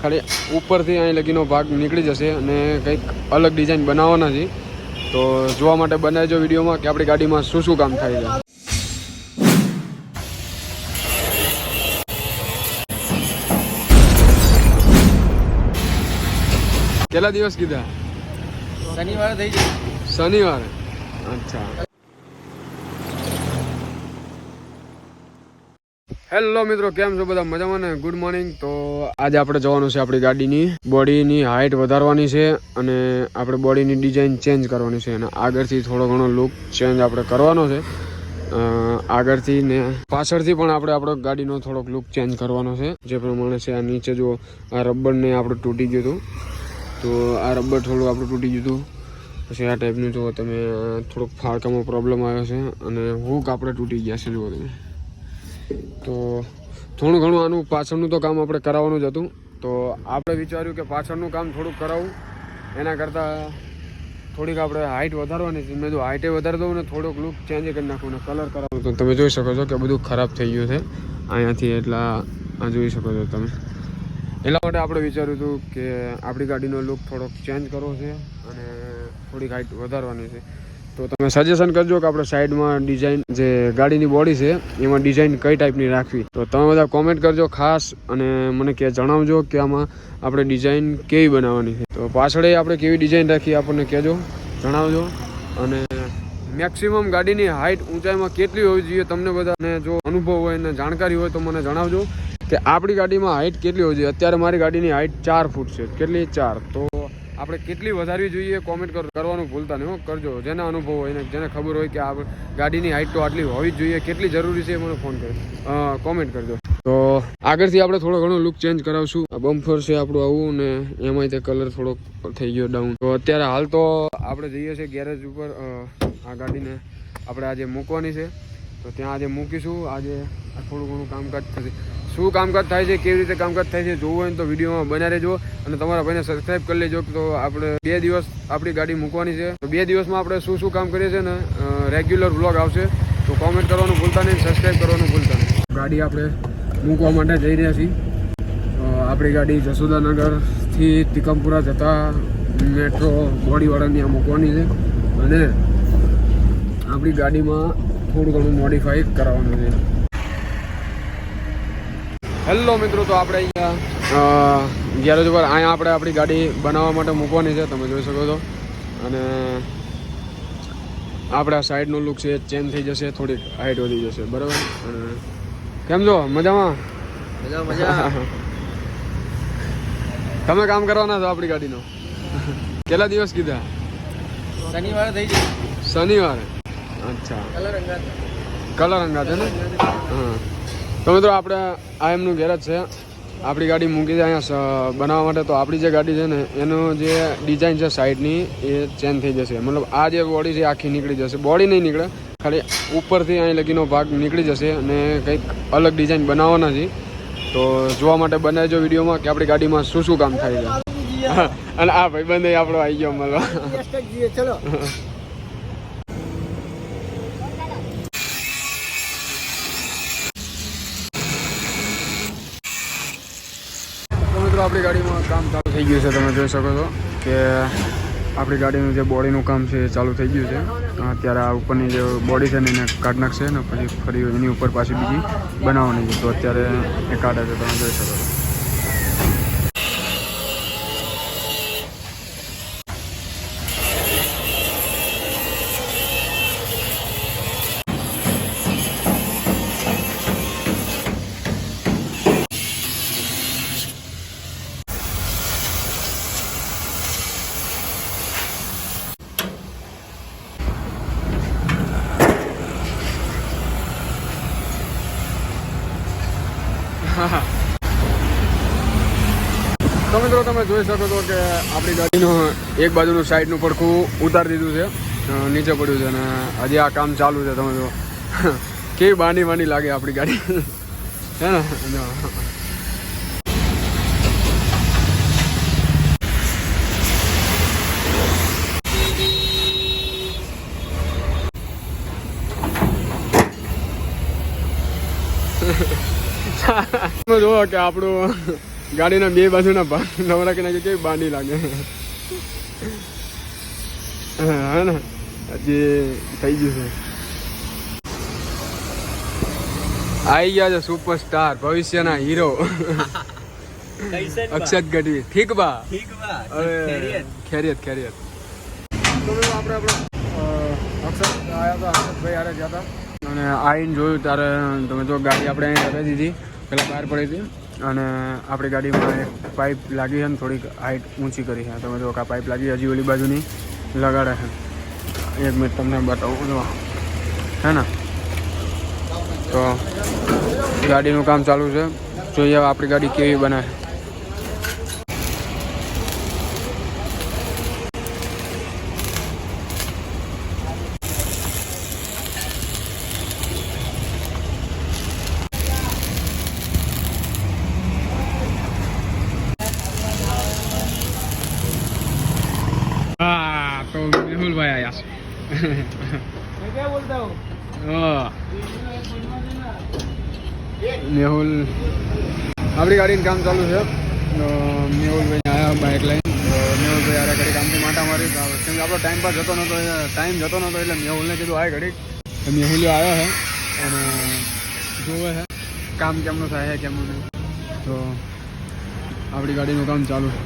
ખાલી ઉપરથી અહીં લગીનો ભાગ નીકળી જશે અને કંઈક અલગ ડિઝાઇન બનાવવાના છે. તો જોવા માટે બનાવજો વિડીયોમાં કે આપણી ગાડીમાં શું શું કામ થાય છે. કેટલા દિવસ કીધા? શનિવારે થઈ જાય. શનિવારે? અચ્છા. હેલો મિત્રો, કેમ છો બધા? મજામાં ને? Good morning. તો આજે આપણે જવાનું છે આપણી ગાડીની બોડીની હાઇટ વધારવાની છે અને આપણે બોડીની ડિઝાઇન ચેન્જ કરવાની છે અને આગળથી થોડો ઘણો લુક ચેન્જ આપણે કરવાનો છે. આગળથી ને પાછળથી પણ આપણે આપણો ગાડીનો થોડોક લુક ચેન્જ કરવાનો છે. જે પ્રમાણે છે આ નીચે જો આ રબરને આપણે તૂટી ગયું હતું, તો આ રબર થોડું આપણું તૂટી ગયું હતું. પછી આ ટાઈપનું જો તમે થોડુંક ફાળકામાં પ્રોબ્લેમ આવ્યો છે અને હુક આપણે તૂટી ગયા છે. જુઓ તમે, તો થોડું ઘણું આનું પાછળનું તો કામ આપણે કરાવવાનું જ હતું. તો આપણે વિચાર્યું કે પાછળનું કામ થોડુંક કરાવવું, એના કરતાં થોડીક આપણે હાઇટ વધારવાની છે. મેં જો હાઇટે વધારી દઉં ને થોડોક લુક ચેન્જ કરી નાખું ને કલર કરાવું. તો તમે જોઈ શકો છો કે બધું ખરાબ થઈ ગયું છે અહીંયાથી. એટલા આ જોઈ શકો છો તમે. એટલા માટે આપણે વિચાર્યું હતું કે આપણી ગાડીનો લુક થોડોક ચેન્જ કરવો છે અને થોડીક હાઇટ વધારવાની છે. તો તમે સજેશન કરજો કે આપણે સાઈડમાં ડિઝાઇન જે ગાડીની બોડી છે એમાં ડિઝાઇન કઈ ટાઈપની રાખવી. તો તમે બધા કોમેન્ટ કરજો ખાસ અને મને જણાવજો કે આમાં આપણે ડિઝાઇન કેવી બનાવવાની છે. તો પાછળ આપણે કેવી ડિઝાઇન રાખી આપણને કહેજો, જણાવજો. અને મેક્સિમમ ગાડીની હાઇટ ઊંચાઈમાં કેટલી હોવી જોઈએ તમને બધાને જો અનુભવ હોય અને જાણકારી હોય તો મને જણાવજો કે આપણી ગાડીમાં હાઇટ કેટલી હોવી જોઈએ. અત્યારે મારી ગાડીની હાઇટ 4 ફૂટ છે. કેટલી? 4. તો આપણે કેટલી વધારવી જોઈએ કોમેન્ટ કરવાનું ભૂલતા નહીં. કરજો જેના અનુભવ હોય ને જેને ખબર હોય કે આ ગાડીની હાઇટ તો આટલી હોવી જ જોઈએ, કેટલી જરૂરી છે, મને ફોન કરી કોમેન્ટ કરજો. તો આગળથી આપણે થોડો ઘણો લુક ચેન્જ કરાવશું. આ બમ્ફર છે આપણું આવું ને એમાંય તે કલર થોડોક થઈ ગયો ડાઉન. તો અત્યારે હાલ તો આપણે જઈએ છીએ ગેરેજ ઉપર. આ ગાડીને આપણે આજે મૂકવાની છે, તો ત્યાં આજે મૂકીશું. આજે થોડું ઘણું કામકાજ થશે. શું કામકાજ થાય છે, કેવી રીતે કામકાજ થાય છે જોવું હોય તો વિડીયોમાં બન્યા રહેજો અને તમારા ભાઈને સબસ્ક્રાઈબ કરી લેજો. તો આપણે 2 દિવસ આપણી ગાડી મૂકવાની છે. તો 2 દિવસમાં આપણે શું શું કામ કરીએ છીએ ને રેગ્યુલર વ્લોગ આવશે. તો કોમેન્ટ કરવાનું ભૂલતા નહીં, સબસ્ક્રાઈબ કરવાનું ભૂલતા નહીં. ગાડી આપણે મૂકવા માટે જઈ રહ્યા છીએ. આપણી ગાડી જસોદાનગરથી તિકમપુરા જતા મેટ્રો બોડીવાળાની આ મૂકવાની છે અને આપણી ગાડીમાં થોડું ઘણું મોડિફાઈ કરાવવાનું છે. હેલો મિત્રો, તો આપણે અહીંયા ગેરેજ ઉપર અહીંયા આપણે આપણી ગાડી બનાવવા માટે મૂકવાની છે. તમે જોઈ શકો છો. અને આપણા સાઈડનું લુક છે ચેન્જ થઈ જશે, થોડીક હાઇટ વધી જશે. બરાબર? અને કેમ છો? મજામાં? મજા. તમે કામ કરવાના છો આપણી ગાડીનો? કેટલા દિવસ કીધા? શનિવારે થઈ જાય. શનિવારે? અચ્છા. કલર અંગાત ને? હા. તો મિત્રો આપણે આ એમનું ગેરેજ છે. આપણી ગાડી મૂકી છે અહીંયા બનાવવા માટે. તો આપણી જે ગાડી છે ને એનું જે ડિઝાઇન છે સાઈડની એ ચેન્જ થઈ જશે. મતલબ આ જે બોડી છે આખી નીકળી જશે. બોડી નહીં નીકળે, ખાલી ઉપરથી અહીં લગીનો ભાગ નીકળી જશે અને કંઈક અલગ ડિઝાઇન બનાવવાના છે. તો જોવા માટે બનાવજો વિડીયોમાં કે આપણી ગાડીમાં શું શું કામ થાય છે. અને આ ભાઈબંધ આપણો આવી ગયો મળવા. ચલો. આપણી ગાડીમાં કામ ચાલુ થઈ ગયું છે. તમે જોઈ શકો છો કે આપણી ગાડીનું જે બોડીનું કામ છે એ ચાલુ થઈ ગયું છે. અત્યારે આ ઉપરની જે બોડી છે ને એને કાઢી નાખશે ને પછી ફરી એની ઉપર પાછી બીજી બનાવવાની છે. તો અત્યારે એ કાઢે છે. તમે જોઈ શકો છો. તો મિત્રો તમે જોઈ શકો છો કે આપણી ગાડીનું એક બાજુનું સાઈડનું પડખું ઉતારી દીધું છે, નીચે પડ્યું છે અને હજી આ કામ ચાલુ છે. તમે જો કેવી બાની લાગે આપણી ગાડી હે ને. જોવો કે આપણું ગાડીના બે બાજુના નવરા કે નાખી કેવી બાંધી લાગે હા ને હજી થઈ ગયું છે. આવી ગયા છે સુપરસ્ટાર ભવિષ્યના હીરો અક્ષત ગઢવી. ઠીક બા ખેરિયત ખેરિયત. તો આપણે અક્ષત આવ્યા હતા, અક્ષતભાઈ હારે ગયા હતા અને આવીને જોયું ત્યારે તમે જો ગાડી આપણે અહીં લગાવી દીધી, પહેલાં બહાર પડી હતી અને આપણી ગાડીમાં એક પાઇપ લાગી છે ને થોડીક હાઇટ ઊંચી કરી છે. તમે જો આ પાઇપ લાગી હજી ઓલી બાજુની લગાડે છે. એક મિનિટ તમને બતાવું જો હે ને. તો ગાડીનું કામ ચાલુ છે, જોઈએ હવે આપણી ગાડી કેવી બને. હા તો મેહુલભાઈ આયા છે. मैं क्या बोलता हूँ મેહુલ આપણી ગાડીનું કામ ચાલુ છે. તો મેહુલભાઈ આવ્યા બાઇક લઈને. તો મેહુલભાઈ આરે ઘડી કામથી માટા મારી, કેમ કે આપણો ટાઈમ પાસ જતો નહોતો, એટલે મેહુલને કીધું આય ઘડી. તો મેહુલ્યો આવ્યો છે અને જોવે છે કામ કેમનું થાય છે કેમનું નહીં. તો આપણી ગાડીનું કામ ચાલુ છે.